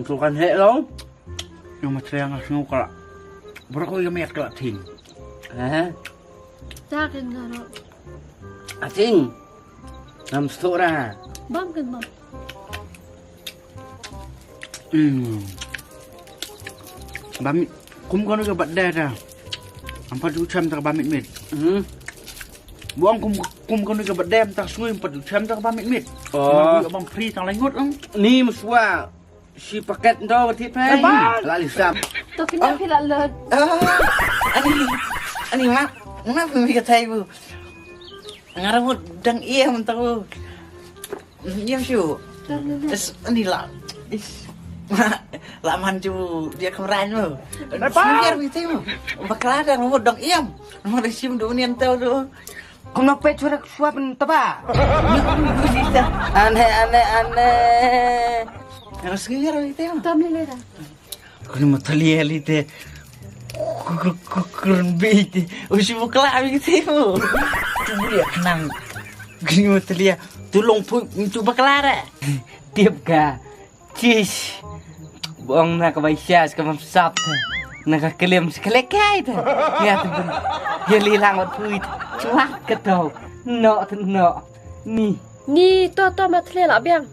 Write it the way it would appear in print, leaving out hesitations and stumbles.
Untuk kan hek lo. Yang macam yang asal kalau berapa yang mek kelak ting. Hah? Jakin ngaro. Acing. Nam stora. Bam kan bam. Bamit kum kau nak buat dah dah. Empat jam tak bamit mit. Buang kum kau nak buat dah tak suai 4 jam tak bamit mit. Oh. Bang free tak langut ang. Ni mesua. Si paket ndo berarti pe. Lali sam. Tu kena pilak led. Ani mak, kenapa mikir saya bu? Ngaramut dang iya mentau. Iya syu. Es ani lah. Lah manju dia kemarin bu. Biar gitu bu. Bakal ada rumah dang iya. Rumah resim dunia entau tu. Kena pe curak suap teba. Aneh. Harus ngira gitu. Tam lele dah. Kau mata lihat itu. Keren bete. Usi bukla gitu. Tunggu dia kenang. Gini mata lihat. Tolong pun mencoba kelara. Tiap ka. Cis. Buang nak kebaisas ke mamsap. Nak kelim sekali kai tu. Ya tu. Ya lilang waktu itu. Cuak ketau. No. Ni. Ni to mat lele biang.